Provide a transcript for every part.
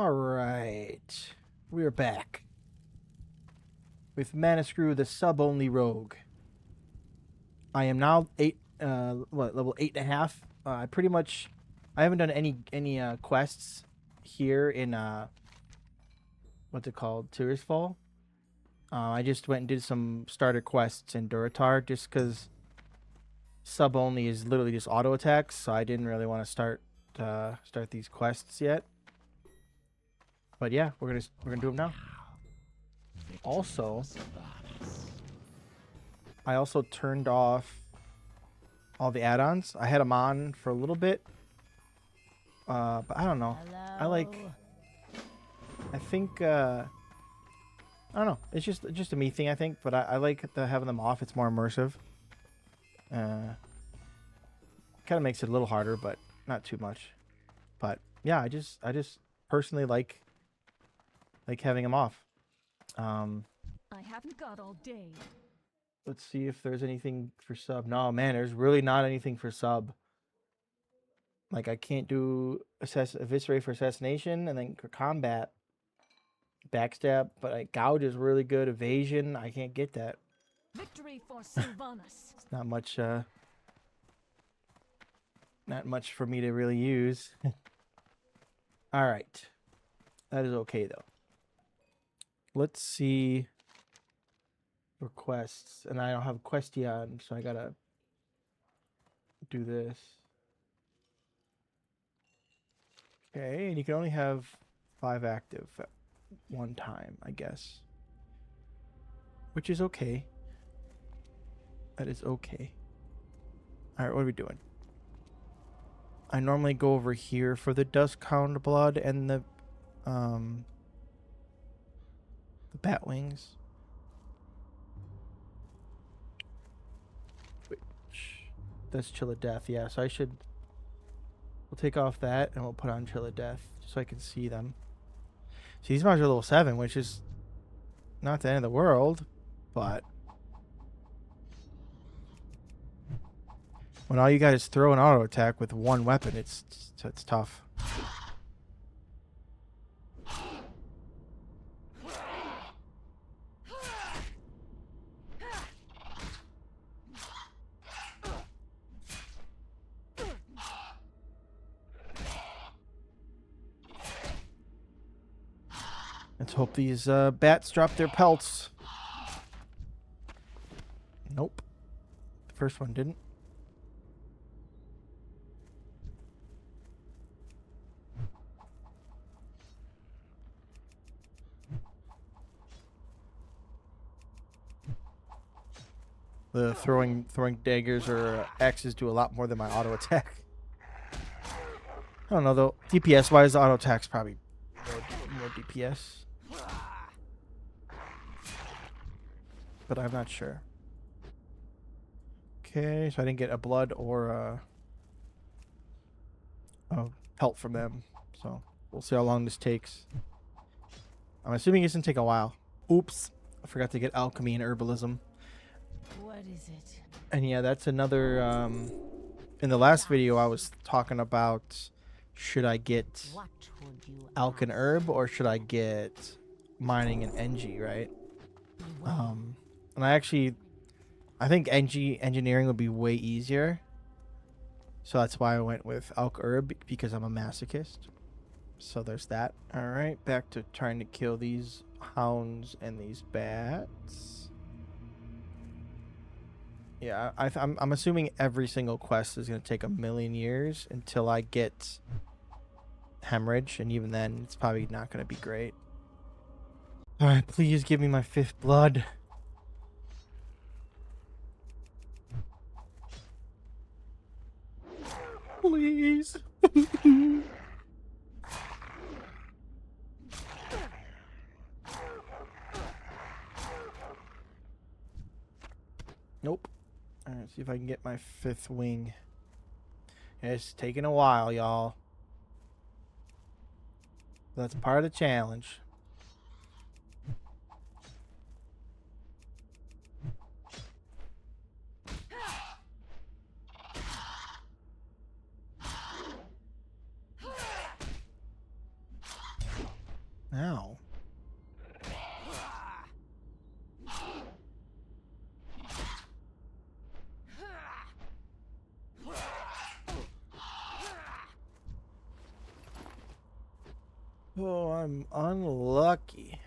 Alright. We're back. With Manascrew, the sub-only rogue. I am now level 8.5. I haven't done any quests here in what's it called? Tears Fall. I just went and did some starter quests in Duratar just because sub only is literally just auto attacks, so I didn't really want to start these quests yet. But yeah, we're gonna do them now. Also, I also turned off all the add-ons. I had them on for a little bit, but I don't know. I think I don't know. It's just a me thing, I think. But I like having them off. It's more immersive. Kind of makes it a little harder, but not too much. But yeah, I just personally like having them off. I haven't got all day. Let's see if there's anything for sub. No, man, there's really not anything for sub. Like, I can't do eviscerate for assassination, and then for combat, backstab. But gouge is really good. Evasion, I can't get that. Victory for Sylvanas. It's not much for me to really use. All right, that is okay though. Let's see requests, and I don't have Question, so I gotta do this. Okay, and you can only have 5 active at one time, I guess. Which is okay. That is okay. Alright, what are we doing? I normally go over here for the Duskhound blood and the bat wings. Which that's Chill of Death, yeah, so we'll take off that and we'll put on Chill of Death just so I can see them. See, these mobs are level 7, which is not the end of the world, but when all you got is throw and auto attack with one weapon, it's tough. Let's hope these bats drop their pelts. Nope. The first one didn't. The throwing daggers or axes do a lot more than my auto attack. I don't know though. DPS wise, the auto attack's probably more DPS. But I'm not sure. Okay, so I didn't get a blood or a pelt from them. So we'll see how long this takes. I'm assuming it's gonna take a while. Oops, I forgot to get alchemy and herbalism. What is it? And yeah, that's another in the last video I was talking about, should I get alch and herb or should I get mining and NG, right? And I think engineering would be way easier. So that's why I went with alch herb, because I'm a masochist. So there's that. Alright, back to trying to kill these hounds and these bats. Yeah, I'm assuming every single quest is going to take 1,000,000 years until I get hemorrhage, and even then it's probably not going to be great. Alright, please give me my 5th blood. Please. Nope. Alright, see if I can get my 5th wing. It's taking a while, y'all. That's part of the challenge. Ow. Oh, I'm unlucky.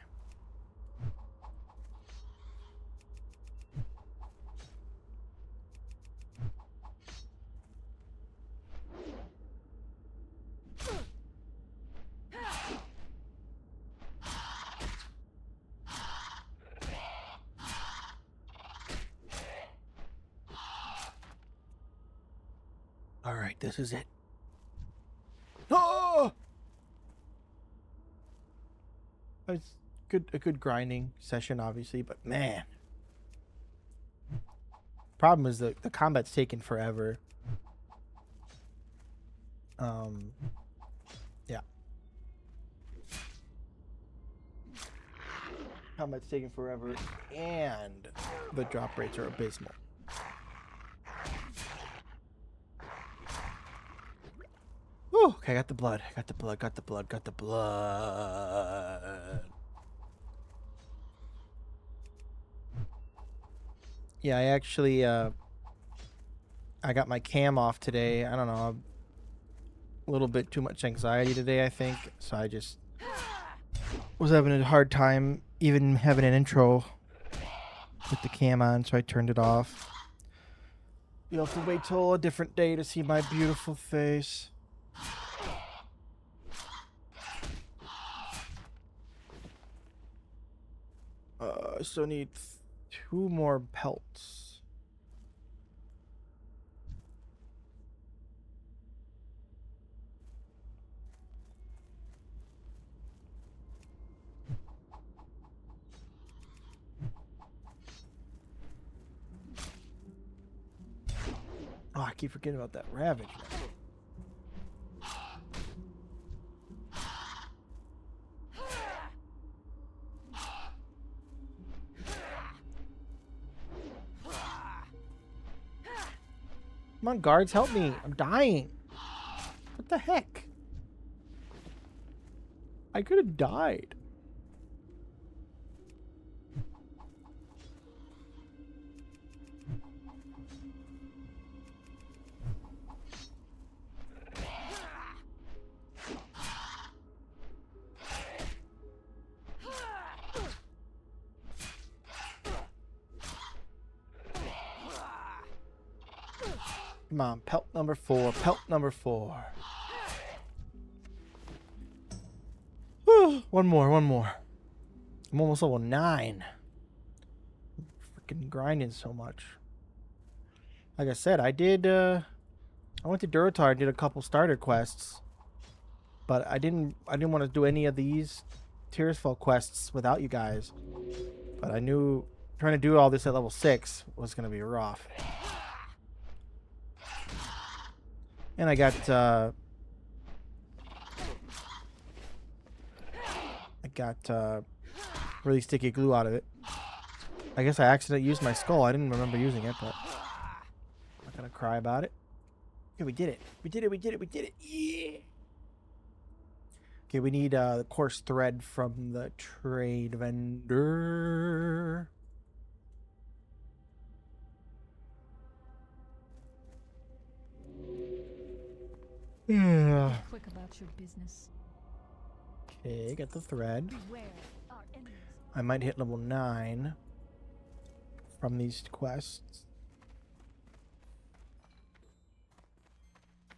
All right, this is it. Oh! It's a good grinding session, obviously, but man, problem is the combat's taking forever. Yeah, combat's taking forever, and the drop rates are abysmal. Whew, okay, I got the blood. Got the blood. Got the blood. Got the blood. Yeah, I actually, I got my cam off today. I don't know, a little bit too much anxiety today, I think. So I just was having a hard time even having an intro with the cam on, so I turned it off. You'll have to wait till a different day to see my beautiful face. I still need 2 more pelts. Oh, I keep forgetting about that Ravage. Come on, guards, help me. I'm dying. What the heck? I could have died. Come on, pelt number 4. Pelt number 4. One more. I'm almost level 9. Freaking grinding so much. Like I said, I went to Duratar and did a couple starter quests. But I didn't want to do any of these Tearsfall quests without you guys. But I knew trying to do all this at level 6 was going to be rough. And I got really sticky glue out of it. I guess I accidentally used my skull. I didn't remember using it, but I'm not gonna cry about it. Okay, we did it. We did it. Yeah. Okay, we need the coarse thread from the trade vendor. Yeah. Quick about your business. Okay, got the thread. Beware our enemies. I might hit level 9 from these quests.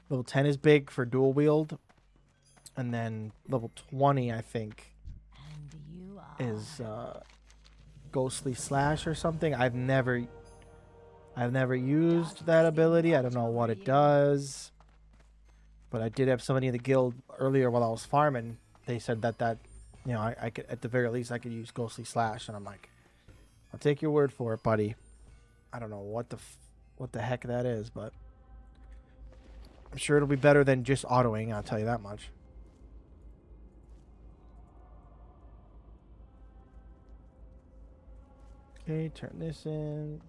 Level 10 is big for dual wield. And then level 20, I think, And you are is ghostly slash or something. I've never used that ability. I don't know what it does. But I did have somebody in the guild earlier while I was farming. They said that you know, I could, at the very least, I could use ghostly slash, and I'm like, I'll take your word for it, buddy. I don't know what the heck that is, but I'm sure it'll be better than just autoing. I'll tell you that much. Okay, turn this in.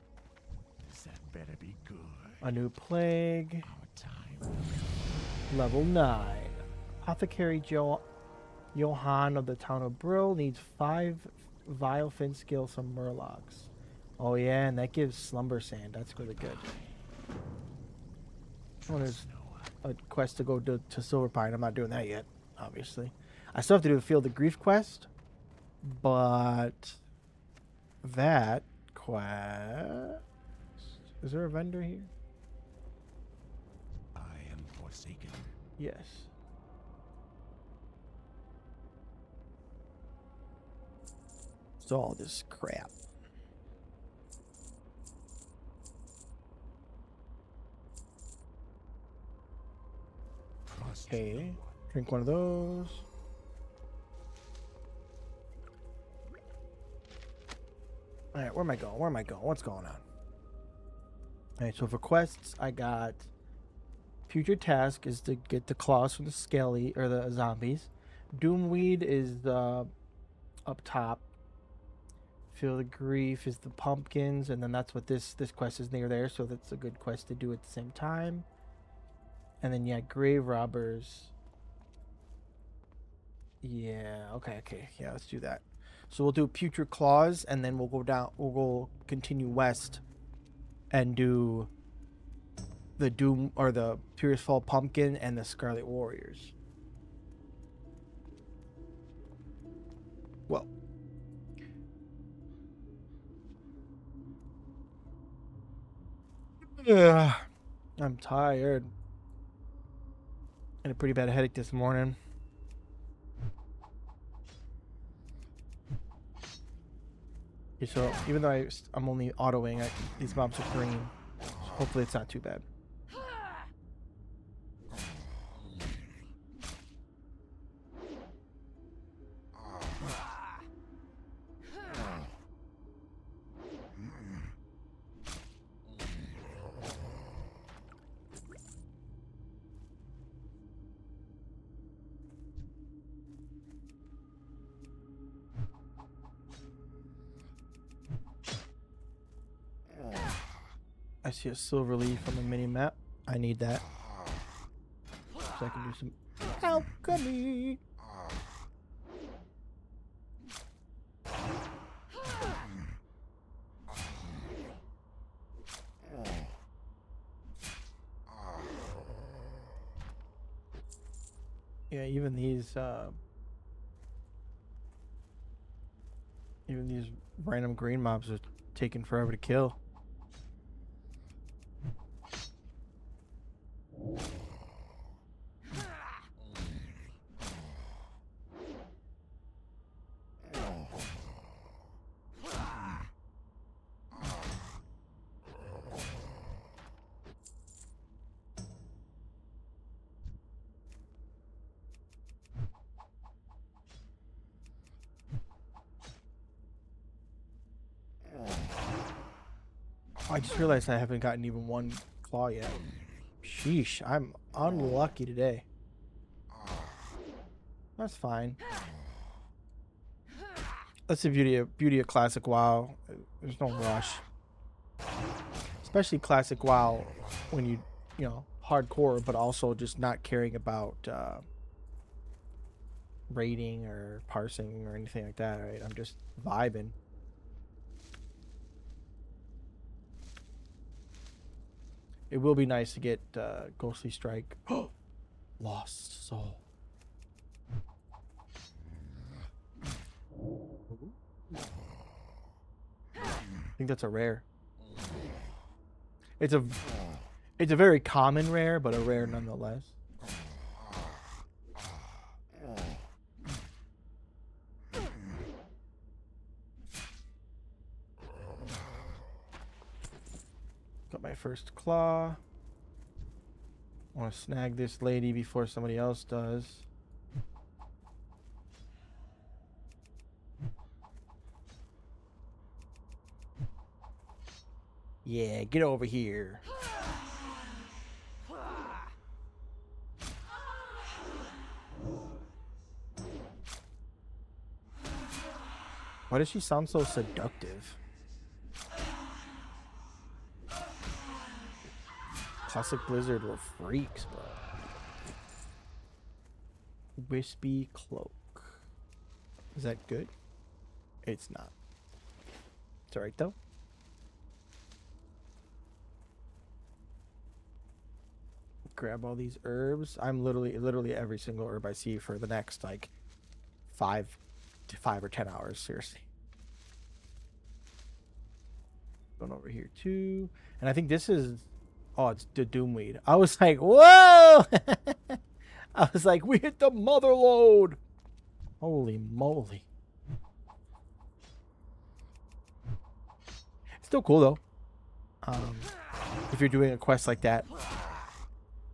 That better be good. A new plague. Our time. Level 9. Apothecary Johann of the town of Brill needs 5 vile fin skill, some murlocs. Oh yeah, and that gives slumber sand. That's really good. Oh, there's a quest to go to Silver Pine. I'm not doing that yet, obviously. I still have to do a Field of Grief quest, but that quest... Is there a vendor here? I am forsaken. Yes. So all this crap. Trust Okay. you. Drink one of those. Alright, where am I going? Where am I going? What's going on? Alright, so for quests, I got... Future task is to get the claws from the skelly, or the zombies. Doomweed is up top. Feel the Grief is the pumpkins, and then that's what this quest is near there, so that's a good quest to do at the same time. And then, yeah, Grave Robbers. Yeah, okay, yeah, let's do that. So we'll do Putrid Claws, and then we'll go continue west and do the Doom, or the Purest Fall Pumpkin and the Scarlet Warriors. Well, yeah, I'm tired. Had a pretty bad headache this morning. Okay, so even though I'm only autoing, these mobs are green. So hopefully it's not too bad. I see a silver leaf on the mini map. I need that. So I can do some alchemy. Yeah, even these random green mobs are taking forever to kill. I just realized I haven't gotten even one claw yet. Sheesh, I'm unlucky today. That's fine. That's the beauty of classic WoW. There's no rush. Especially classic WoW when you know, hardcore, but also just not caring about rating or parsing or anything like that, right? I'm just vibing. It will be nice to get Ghostly Strike. Lost Soul. I think that's a rare. It's a very common rare, but a rare nonetheless. Got my first claw. I want to snag this lady before somebody else does. Yeah, get over here. Why does she sound so seductive? Classic Blizzard were freaks, bro. Wispy Cloak. Is that good? It's not. It's alright though. Grab all these herbs. I'm literally every single herb I see for the next like 5 or 10 hours. Seriously. Going over here too, and I think this is. Oh, it's the doomweed. I was like, whoa! I was like, we hit the mother lode. Holy moly! Still cool though. If you're doing a quest like that,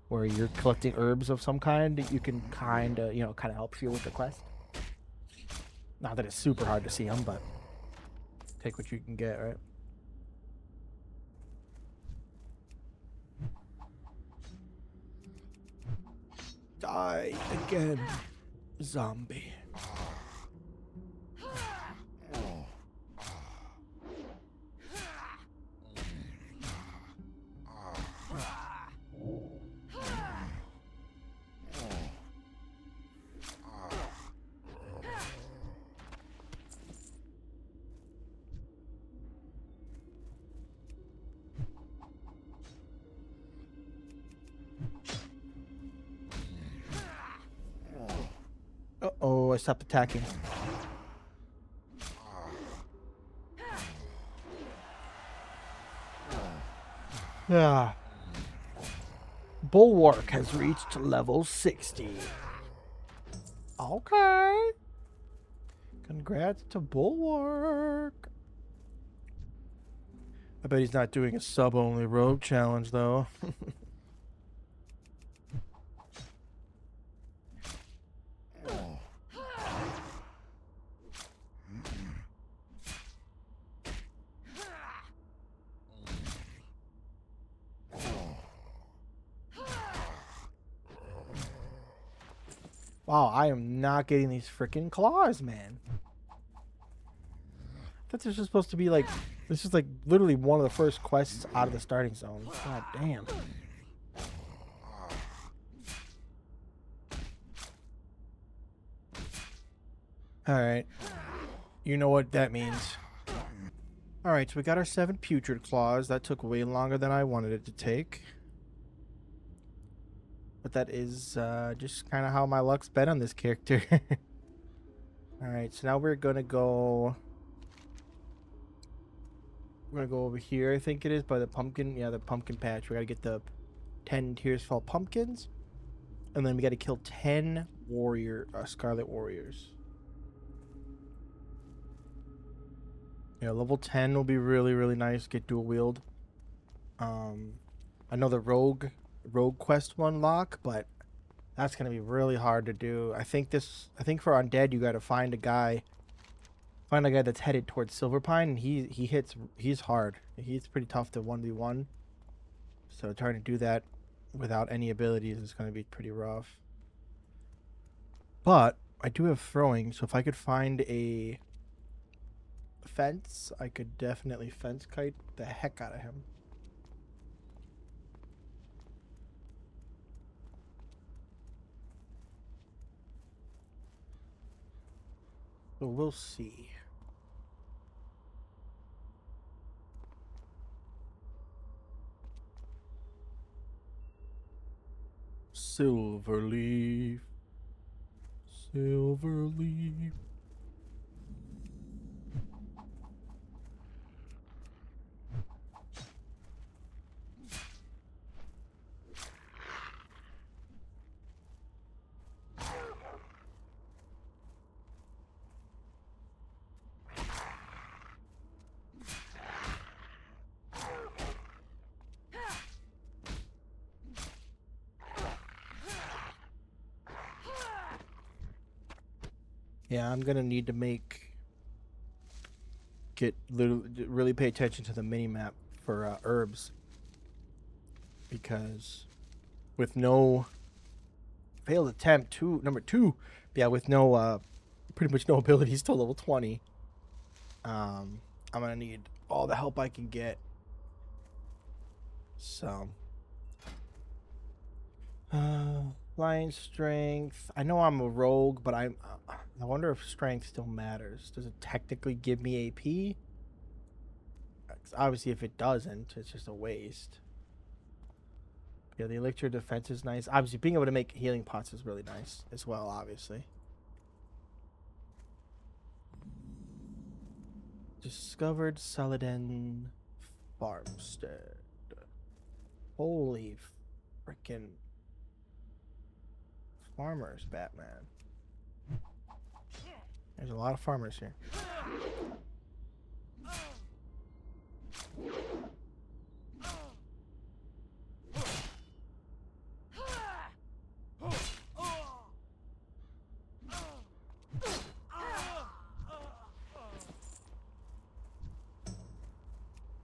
where you're collecting herbs of some kind, you can kind of helps you with the quest. Not that it's super hard to see them, but take what you can get, right? Die again, zombie. Uh-oh, I stopped attacking. Ah. Bulwark has reached level 60. Okay. Congrats to Bulwark. I bet he's not doing a sub-only rogue challenge, though. Wow, I am not getting these freaking claws, man. I thought this was supposed to be like... This is like literally one of the first quests out of the starting zone. God damn. Alright. You know what that means. Alright, so we got our 7 putrid claws. That took way longer than I wanted it to take. But that is just kind of how my luck's been on this character. Alright, so now we're going to go... We're going to go over here, I think it is, by the pumpkin. Yeah, the pumpkin patch. We got to get the 10 Tears Fall pumpkins. And then we got to kill 10 Scarlet Warriors. Yeah, level 10 will be really, really nice. Get dual wield. I know the rogue quest will unlock, but that's gonna be really hard to do. I think for undead you got to find a guy that's headed towards Silverpine, and he's hard. He's pretty tough to 1v1. So trying to do that without any abilities is gonna be pretty rough. But I do have throwing, so if I could find a fence, I could definitely fence kite the heck out of him. So we'll see. Silverleaf. Silverleaf. Yeah, I'm gonna need to really pay attention to the mini map for herbs, because with no failed attempt number 2, yeah, with no pretty much no abilities till level 20, I'm gonna need all the help I can get. So Lion strength. I know I'm a rogue, but I wonder if strength still matters. Does it technically give me AP? 'Cause obviously, if it doesn't, it's just a waste. Yeah, the elixir defense is nice. Obviously, being able to make healing pots is really nice as well, obviously. Discovered Saladin Farmstead. Holy freaking farmers, Batman. There's a lot of farmers here.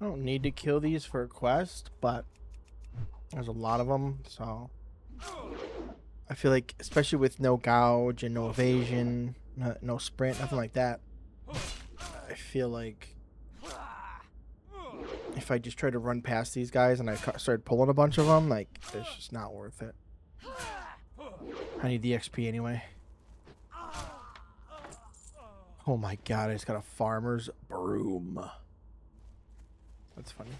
I don't need to kill these for a quest, but there's a lot of them, so I feel like, especially with no gouge and no evasion, no sprint, nothing like that, I feel like if I just try to run past these guys and I started pulling a bunch of them, like, it's just not worth it. I need the XP anyway. Oh my god, I just got a farmer's broom. That's funny.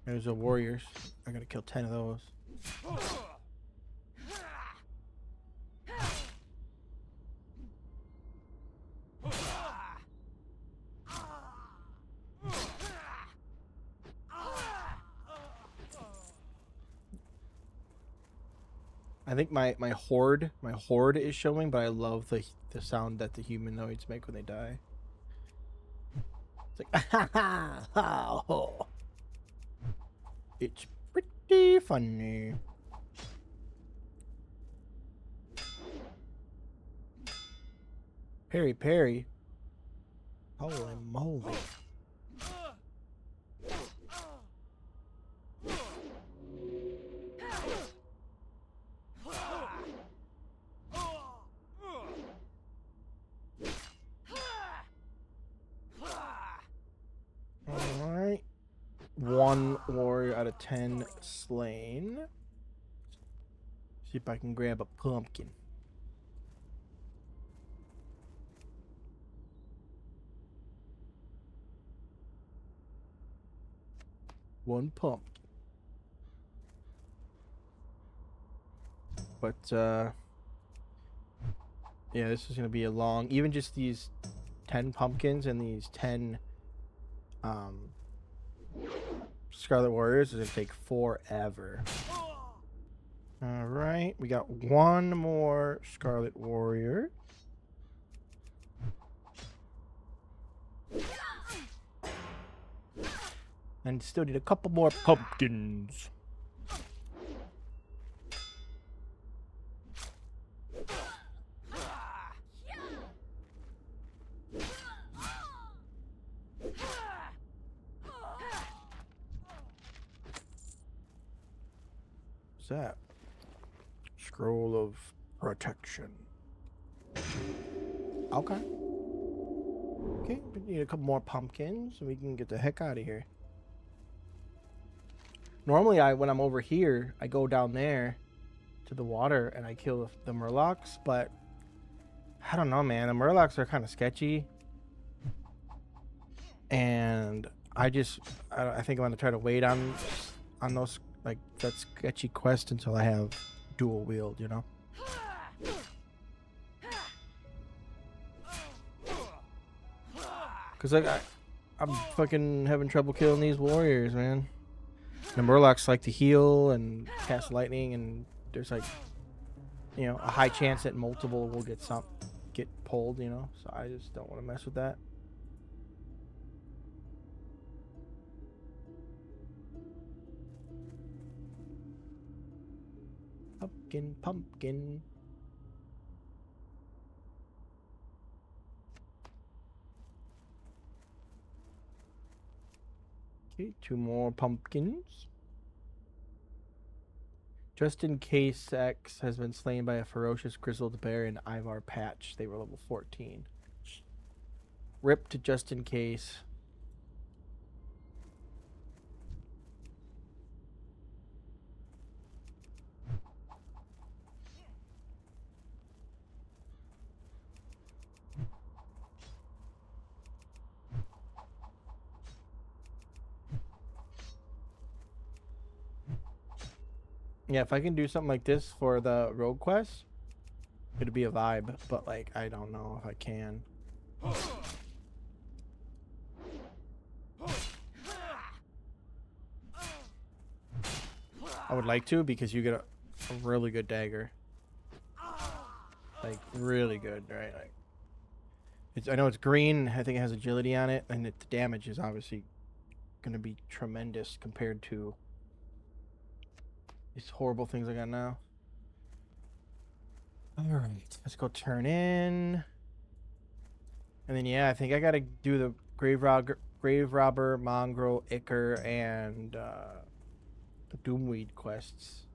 There's the warriors. I gotta kill 10 of those. I think my horde is showing, but I love the sound that the humanoids make when they die. It's like ha ha ha ho. It's pretty funny. Parry, parry. Holy moly. Alright. 1 warrior out of 10 slain. See if I can grab a pumpkin. One pumpkin. But yeah, this is gonna be a long, even just these 10 pumpkins and these 10 Scarlet Warriors is gonna take forever. Alright, we got one more Scarlet Warrior. And still need a couple more pumpkins. What's that? Scroll of protection. Okay. Okay, we need a couple more pumpkins and we can get the heck out of here. Normally, when I'm over here, I go down there to the water and I kill the murlocs, but I don't know, man. The murlocs are kind of sketchy, and I think I'm gonna try to wait on those, like, that sketchy quest until I have dual wield, you know. Cause like I'm fucking having trouble killing these warriors, man. The murlocs like to heal and cast lightning, and there's like, you know, a high chance that multiple will get pulled, you know. So I just don't want to mess with that. Pumpkin, pumpkin. Okay, 2 more pumpkins. Just in case X has been slain by a ferocious grizzled bear in Ivar Patch. They were level 14. Rip to just in case. Yeah, if I can do something like this for the rogue quest, it'd be a vibe. But like, I don't know if I can. I would like to because you get a really good dagger. Like really good, right? Like, I know it's green. I think it has agility on it, and the damage is obviously going to be tremendous compared to these horrible things I got now. All right, let's go turn in, and then yeah, I think I got to do the grave robber, mongrel, ichor, and the doomweed quests,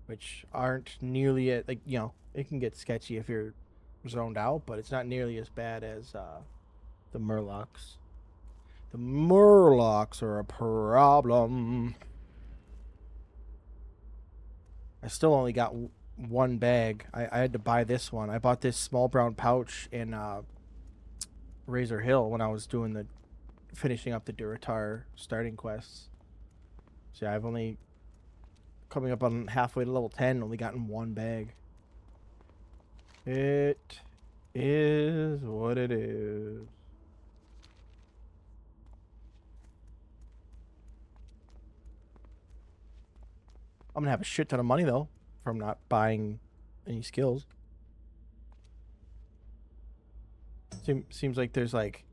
which aren't nearly like it can get sketchy if you're zoned out, but it's not nearly as bad as the murlocs. The murlocs are a problem. I still only got one bag. I had to buy this one. I bought this small brown pouch in Razor Hill when I was doing the finishing up the Duratar starting quests. So yeah, I've only coming up on halfway to level 10, only gotten one bag. It is what it is. I'm gonna have a shit ton of money though from not buying any skills. Seems like there's like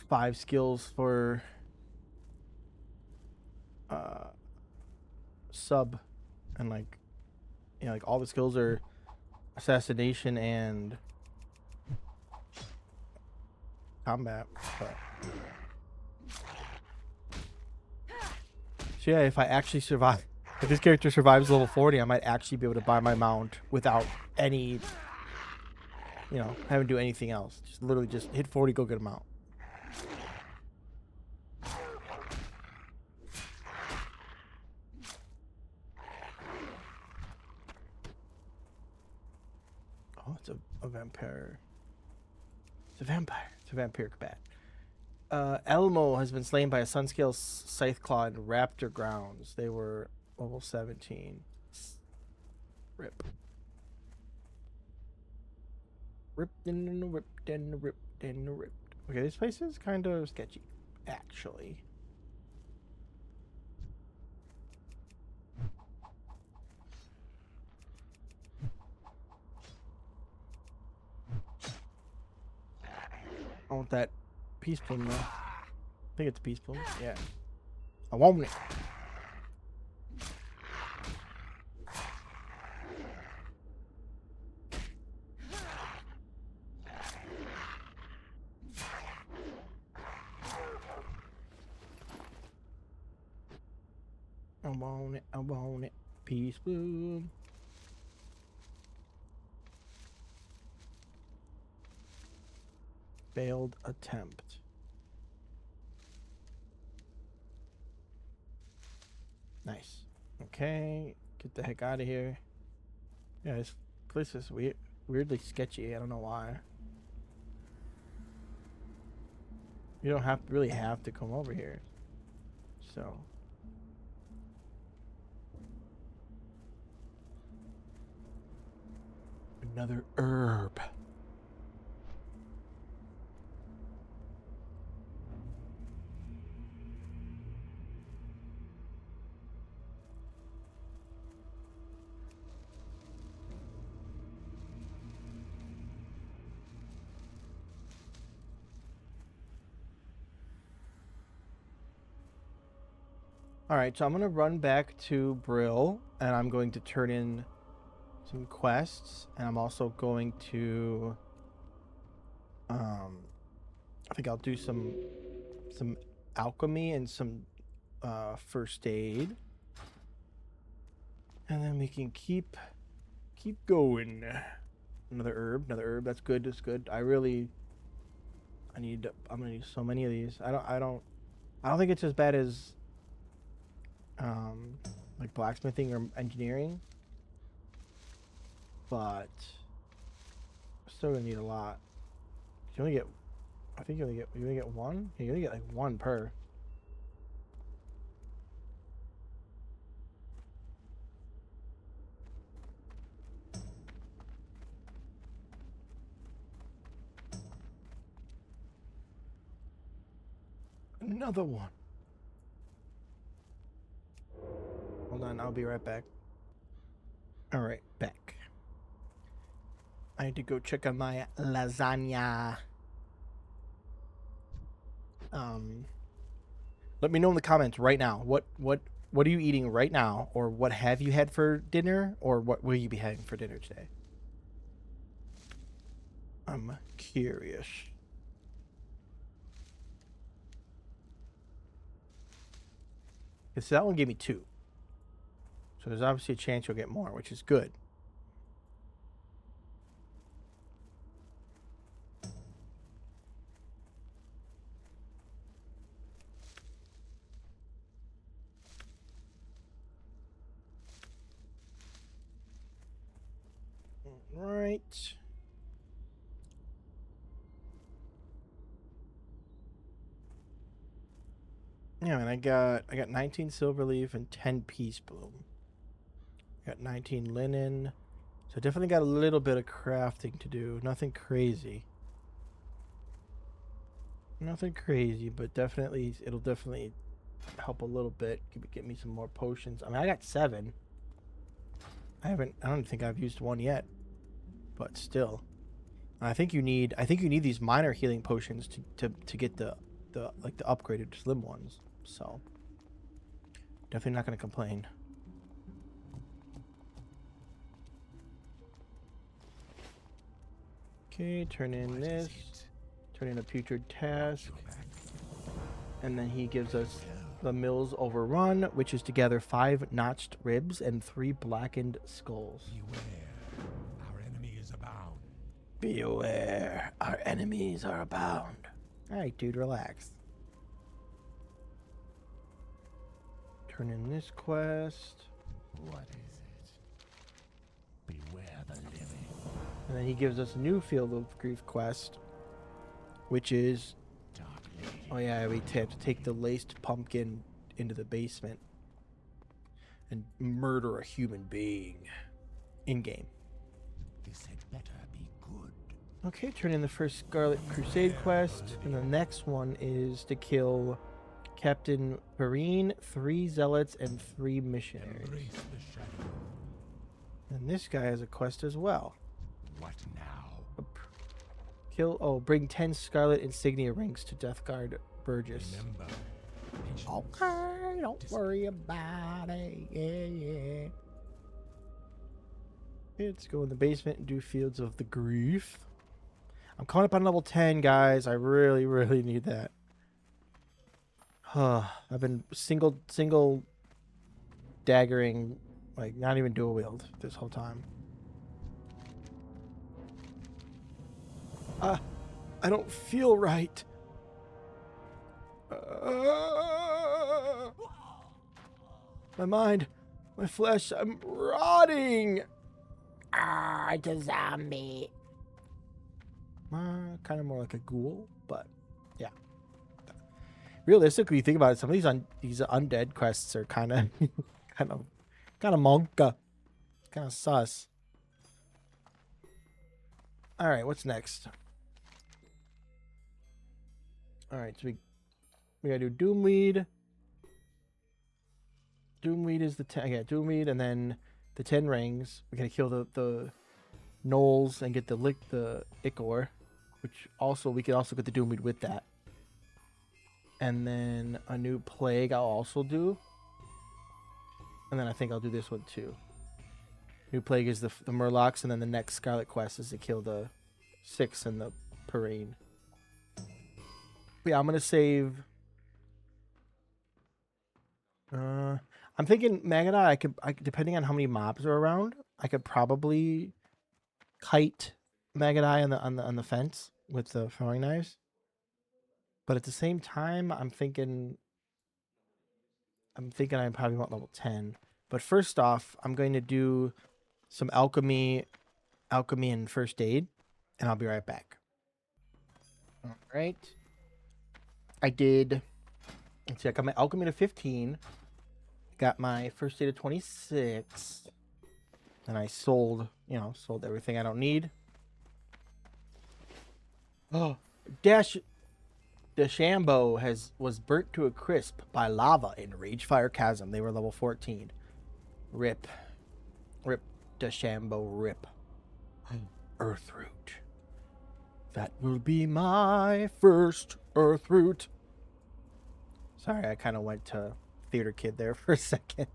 5 skills for sub, and like like all the skills are assassination and combat. But so yeah, if I actually survive, if this character survives level 40, I might actually be able to buy my mount without any, having to do anything else. Just literally just hit 40, go get a mount. Oh, it's a vampire. It's a vampire. It's a vampiric bat. Elmo has been slain by a Sunscale Scytheclaw in Raptor Grounds. They were level 17. Rip. Ripped and ripped and ripped and ripped. Okay, this place is kind of sketchy, actually. I want that peace plume though. I think it's peace plume. Yeah. I want it. I want it. I want it. Peace plume. Failed attempt. Nice. Okay, get the heck out of here. Yeah, this place is weirdly sketchy. I don't know why. You don't really have to come over here. So. Another herb. Alright, so I'm going to run back to Brill, and I'm going to turn in some quests, and I'm also going to, I think I'll do some alchemy and some first aid. And then we can keep going. Another herb, that's good, that's good. I'm gonna need so many of these. I don't think it's as bad as like blacksmithing or engineering, but still gonna need a lot. You only get, I think you only get one. You only get like one per. Another one. Hold on, I'll be right back. All right, back. I need to go check on my lasagna. Let me know in the comments right now. What are you eating right now, or what have you had for dinner, or what will you be having for dinner today? I'm curious. Because that one gave me 2. So there's obviously a chance you'll get more, which is good. Right. Yeah, and I got 19 silver leaf and 10 peace bloom. Got 19 linen. So definitely got a little bit of crafting to do. Nothing crazy. Nothing crazy, but definitely it'll definitely help a little bit. Get me some more potions. I mean, I got 7. I don't think I've used one yet. But still. I think you need these minor healing potions to get the upgraded slim ones. So definitely not going to complain. Okay, turn in this. Turn in a putrid task. And then he gives us the Mills Overrun, which is to gather 5 notched ribs and 3 blackened skulls. Beware, our enemies abound. Beware, our enemies are abound. Alright, dude, relax. Turn in this quest. What is it? Beware the living. And then he gives us a new Field of Grief quest, which is... Dark lady. Oh yeah, we have to take the laced pumpkin into the basement and murder a human being in-game. This had better be good. Okay, turn in the first Scarlet Crusade quest, and the next one is to kill Captain Perrine, 3 zealots, and 3 missionaries. Embrace the shadow. And this guy has a quest as well. What now? Bring 10 Scarlet Insignia rings to Death Guard Burgess. Remember, patience. Okay, don't worry about it. Yeah. Let's go in the basement and do Fields of the Grief. I'm coming up on level 10, guys. I really, really need that. I've been single daggering, like not even dual wield this whole time. I don't feel right. My mind, my flesh, I'm rotting. It's a zombie. Kind of more like a ghoul, but yeah. Realistically, you think about it, some of these undead quests are kind of kind of monka. It's kind of sus. All right, what's next? All right, so we gotta do Doomweed. Doomweed is the 10. Yeah, Doomweed, and then the 10 rings. We gotta kill the gnolls and get the Ichor, which also we could also get the Doomweed with that. And then a new plague I'll also do. And then I think I'll do this one too. New plague is the Murlocs, and then the next Scarlet quest is to kill the 6 and the Perrine. But yeah, I'm gonna save. I'm thinking Magadai. I could depending on how many mobs are around, I could probably kite Magadai on the fence with the throwing knives. But at the same time, I'm thinking I probably want level 10. But first off, I'm going to do some alchemy and first aid, and I'll be right back. All right. Let's see, I got my alchemy to 15. Got my first aid to 26. And I sold everything I don't need. Oh, dash. DeChambeau was burnt to a crisp by lava in Ragefire Chasm. They were level 14. Rip. Rip DeChambeau, rip. Earthroot. That will be my first Earthroot. Sorry, I kind of went to Theater Kid there for a second.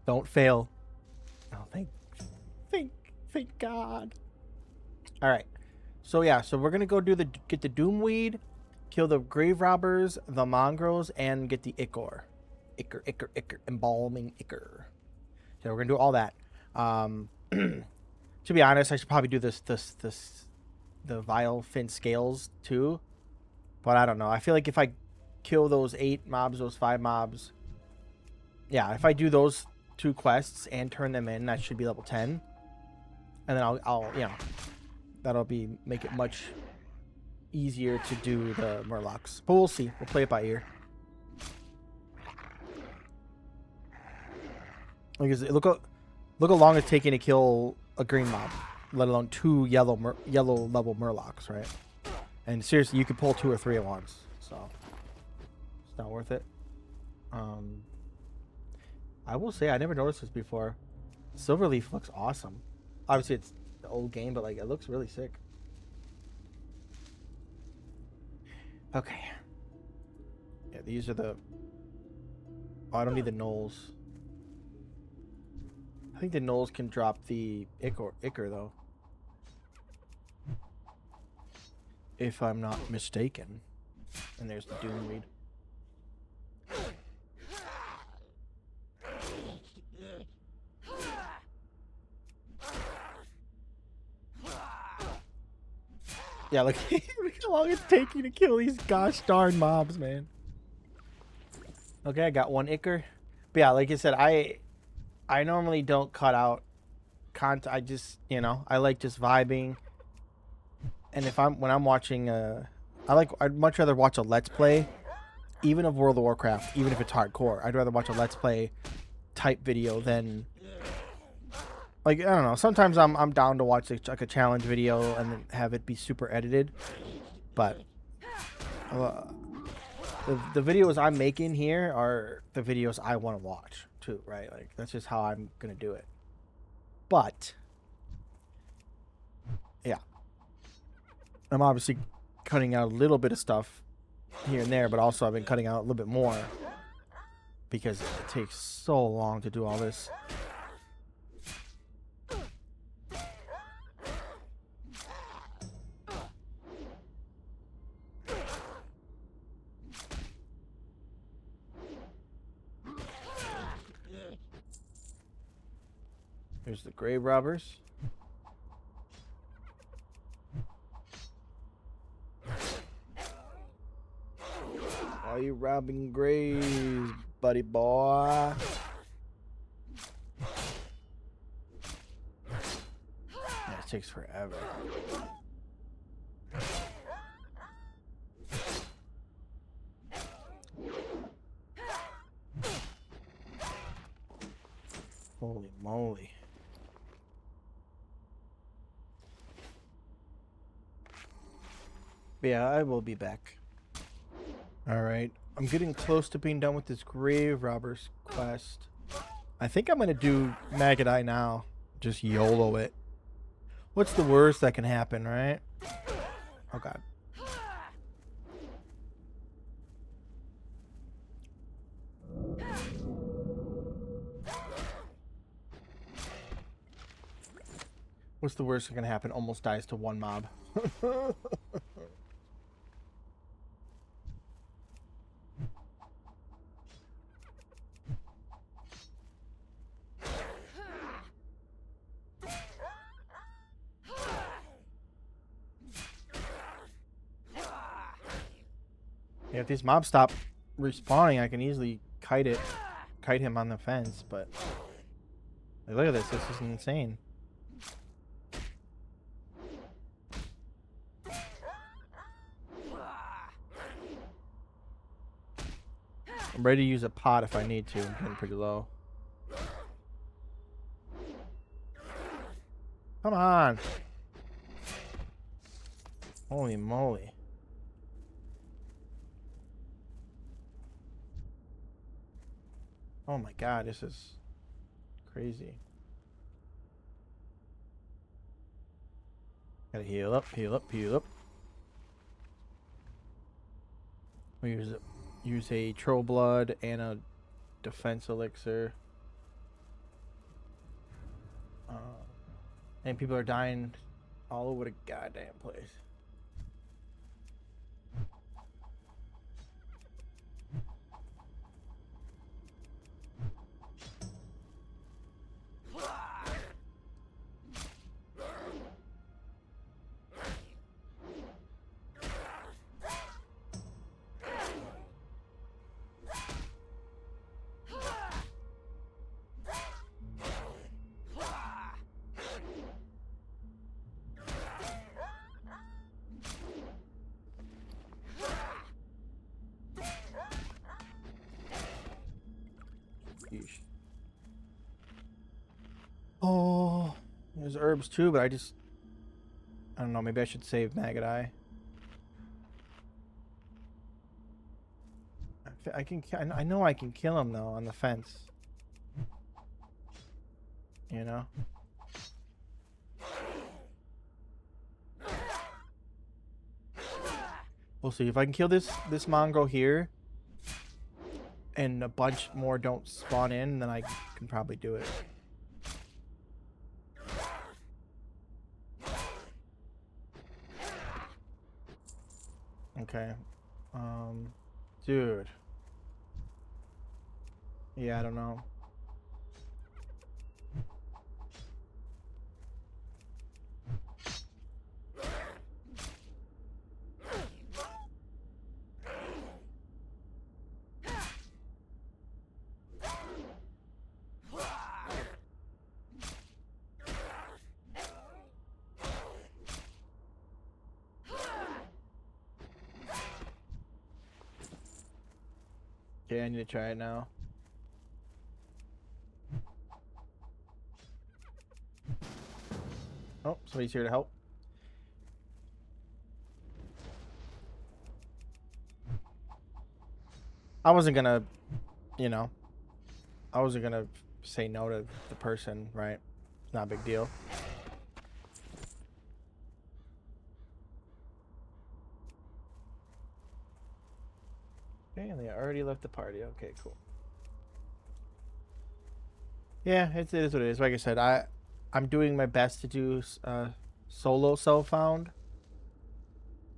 Don't fail. Oh, thank God. All right. So yeah, so we're gonna go get the Doomweed, kill the Grave Robbers, the Mongrels, and get the Ichor. Ichor, embalming Ichor. So we're gonna do all that. To be honest, I should probably do the Vile Fin Scales too. But I don't know. I feel like if I kill those 8 mobs, those 5 mobs, yeah, if I do those 2 quests and turn them in, that should be level 10. And then I'll you know, that'll make it much easier to do the Murlocs. But we'll see. We'll play it by ear. Because look how long it's taking to kill a green mob, let alone 2 yellow level Murlocs, right? And seriously, you could pull 2 or 3 at once, so it's not worth it. I will say I never noticed this before. Silverleaf looks awesome. Obviously, it's the old game, but like it looks really sick. Okay. Yeah, these are the. Oh, I don't need the gnolls. I think the gnolls can drop the Ichor though. If I'm not mistaken. And there's the Doomweed. Yeah, look, look how long it's taking to kill these gosh darn mobs, man. Okay, I got 1 Ichor. But yeah, like I said, I normally don't cut out content. I just, you know, I like just vibing. And when I'm watching I'd much rather watch a Let's Play, even of World of Warcraft, even if it's hardcore. I'd rather watch a Let's Play type video than, like, I don't know. Sometimes I'm down to watch like a challenge video and then have it be super edited. But the videos I'm making here are the videos I want to watch too, right? Like that's just how I'm gonna do it. But yeah, I'm obviously cutting out a little bit of stuff here and there, but also I've been cutting out a little bit more because it takes so long to do all this. Here's the Grave Robbers. Are you robbing graves, buddy boy? Yeah, it takes forever. Holy moly. Yeah, I will be back. Alright, I'm getting close to being done with this Grave Robbers quest. I think I'm going to do Maggot Eye now. Just YOLO it. What's the worst that can happen, right? Oh god. What's the worst that can happen? Almost dies to 1 mob. Yeah, if these mobs stop respawning, I can easily kite him on the fence, but like, look at this. This is insane. I'm ready to use a pot if I need to. I'm getting pretty low. Come on. Holy moly. Oh my god, this is crazy. Gotta heal up, heal up, heal up. We use a troll blood and a defense elixir. And people are dying all over the goddamn place. Yeesh. Oh, there's herbs too, but I don't know, maybe I should save Maggot Eye. I know I can kill him though on the fence. You know? We'll see if I can kill this mongrel here and a bunch more don't spawn in, then I can probably do it. Okay. Dude. Yeah, I don't know. Okay, I need to try it now. Oh, somebody's here to help. I wasn't gonna, you know, I wasn't gonna say no to the person, right? Not a big deal. Okay, and they already left the party. Okay, cool. Yeah, it is what it is. Like I said, I'm doing my best to do solo self-found,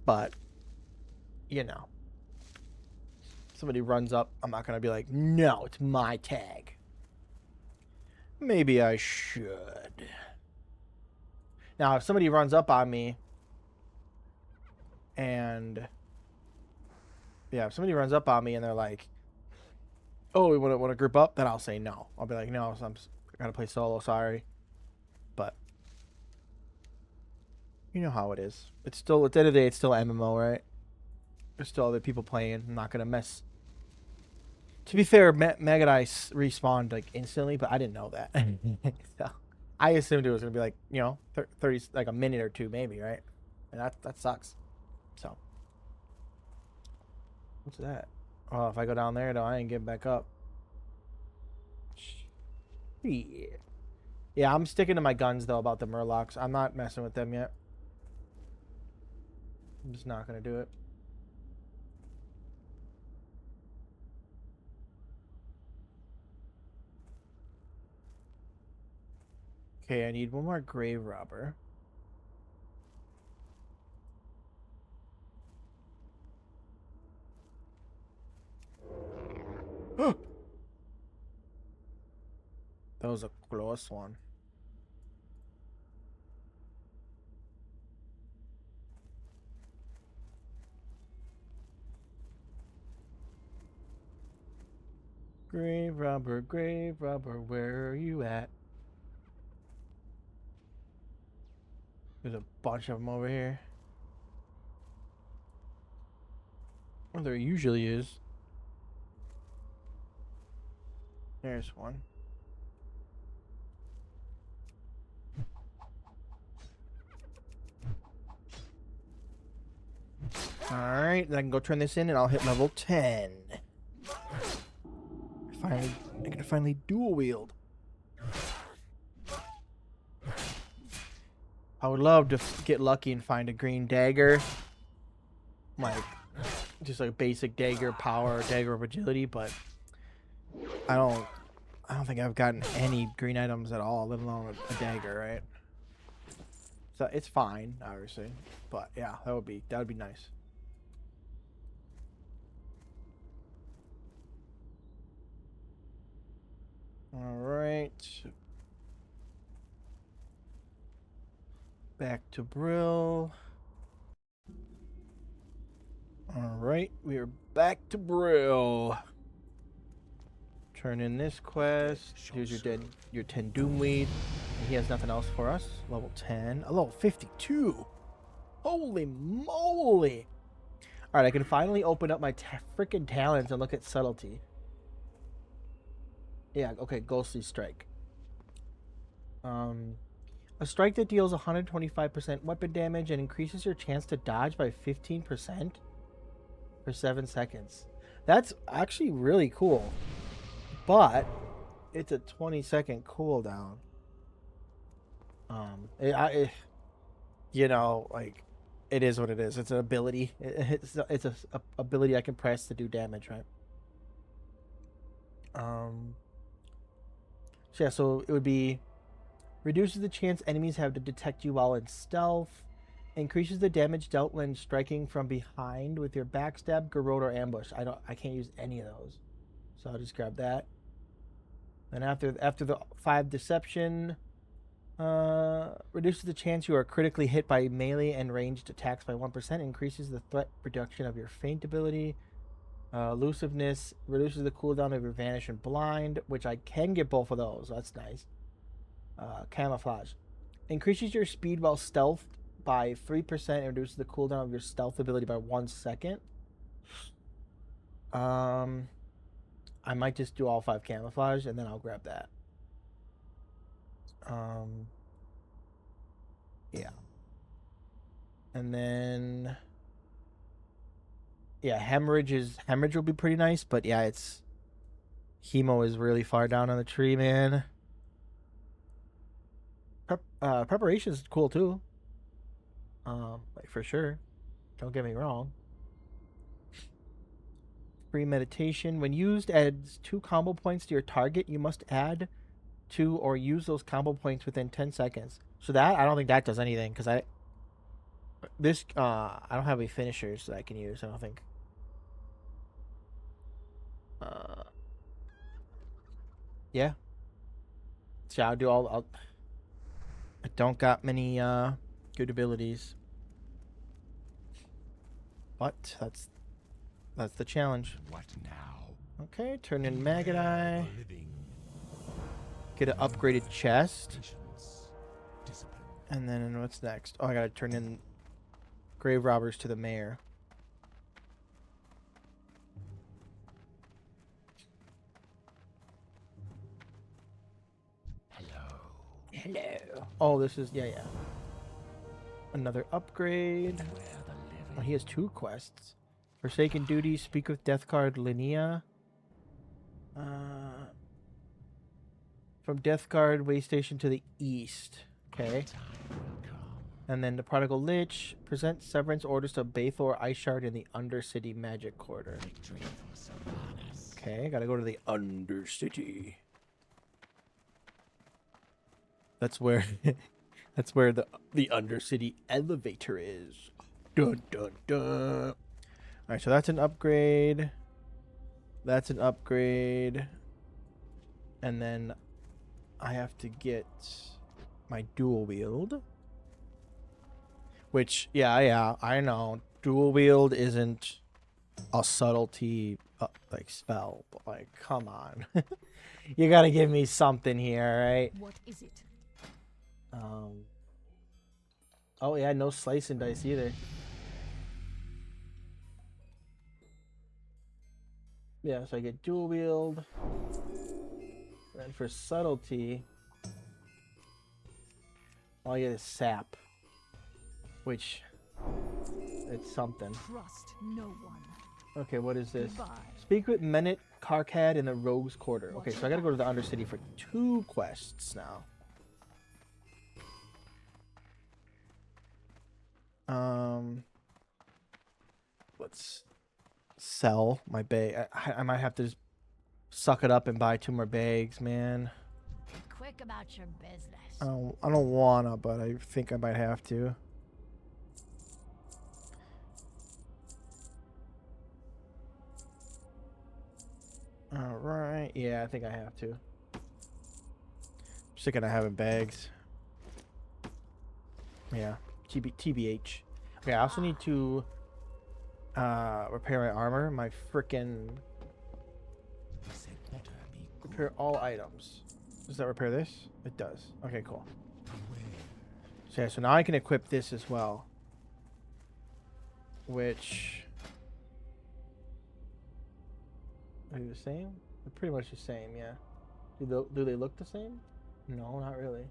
but you know, somebody runs up, I'm not gonna be like, no, it's my tag. Maybe I should. Now, if somebody runs up on me, and yeah, if somebody runs up on me and they're like, "Oh, we want to group up," then I'll say no. I'll be like, "No, I gotta play solo. Sorry," but you know how it is. It's still at the end of the day, it's still MMO, right? There's still other people playing. I'm not gonna mess. To be fair, Maggot Eye respawned like instantly, but I didn't know that. So I assumed it was gonna be like 30, like a minute or two, maybe, right? And that sucks. So what's that? Oh, if I go down there, though, I ain't getting back up. Yeah. Yeah, I'm sticking to my guns though about the Murlocs. I'm not messing with them yet. I'm just not gonna do it. Okay, I need one more grave robber. That was a close one. Grave robber, where are you at? There's a bunch of them over here. Well, there usually is. There's one. right, then I can go turn this in, and I'll hit level 10. Finally, I can finally dual wield. I would love to get lucky and find a green dagger, like just like a basic dagger power, dagger of agility, but I don't think I've gotten any green items at all, let alone a dagger, right? So it's fine, obviously, but yeah, that would be nice. All right. Back to Brill. All right, we are back to Brill. Turn in this quest. Here's your 10 Doomweed. He has nothing else for us. Level 10. A level 52. Holy moly. All right, I can finally open up my freaking talents and look at subtlety. Yeah, okay, Ghostly Strike. A strike that deals 125% weapon damage and increases your chance to dodge by 15% for 7 seconds. That's actually really cool. But it's a 20-second cooldown. You know, like, it is what it is. It's an ability. It's a ability I can press to do damage, right? So yeah, so it would be reduces the chance enemies have to detect you while in stealth, increases the damage dealt when striking from behind with your backstab, garrote, or ambush. I can't use any of those, so I'll just grab that. Then after the 5 deception, reduces the chance you are critically hit by melee and ranged attacks by 1%, increases the threat reduction of your feint ability. Elusiveness reduces the cooldown of your vanish and blind, which I can get both of those. That's nice. Camouflage increases your speed while stealthed by 3% and reduces the cooldown of your stealth ability by 1 second. I might just do all 5 camouflage and then I'll grab that. Yeah. And then yeah, hemorrhage will be pretty nice, but yeah, it's hemo is really far down on the tree, man. Preparation is cool too. Like for sure. Don't get me wrong. Free meditation. When used, adds 2 combo points to your target. You must add 2 or use those combo points within 10 seconds. So that, I don't think that does anything, because I don't have any finishers that I can use, I don't think. Yeah. So I'll do I don't got many good abilities. But that's the challenge. What now? Okay, turn in Maggot Eye. Get an upgraded chest. And then what's next? Oh, I gotta turn in Grave Robbers to the mayor. Hello. Oh, this is yeah. Another upgrade. Oh, he has 2 quests. Forsaken Duty, Speak with Deathguard Linnea. From Deathguard Way Station to the east. Okay. And then the Prodigal Lich. Present severance orders to Bathor Ishard in the Undercity Magic Quarter. Okay, gotta go to the Undercity. That's where the Undercity elevator is. Dun dun dun. Alright, so that's an upgrade. That's an upgrade. And then I have to get my dual wield. Which, yeah, I know. Dual wield isn't a subtlety like spell, but like, come on. You gotta give me something here, right? What is it? Oh yeah, no slice and dice either. Yeah, so I get dual wield. And for subtlety, all I get is sap, which it's something. Trust no one. Okay, what is this? Goodbye. Speak with Menet Karkad in the Rogue's Quarter. Okay, so I gotta go to the Undercity for 2 quests now. Let's sell my bag. I might have to just suck it up and buy 2 more bags, man. Be quick about your business. I don't wanna, but I think I might have to. Alright, yeah, I think I have to. I'm sick of not having bags. Yeah, TBH. Okay, I also need to repair my armor. My frickin' This had better be good. repair all items. Does that repair this? It does. Okay, cool. Beware. So yeah, so now I can equip this as well. Which are they the same? They're pretty much the same, yeah. Do they look the same? No, not really.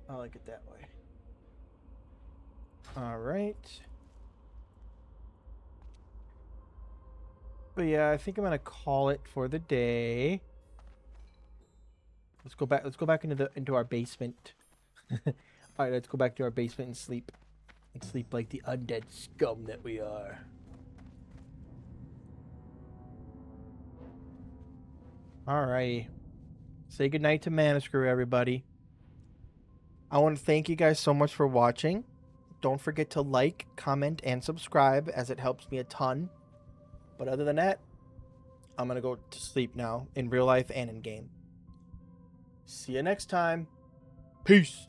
I like it that way. Alright. But yeah, I think I'm gonna call it for the day. Let's go back into our basement. Alright, let's go back to our basement and sleep. And sleep like the undead scum that we are. Alrighty. Say goodnight to Manascrew, everybody. I want to thank you guys so much for watching. Don't forget to like, comment, and subscribe, as it helps me a ton. But other than that, I'm going to go to sleep now, in real life and in game. See you next time. Peace.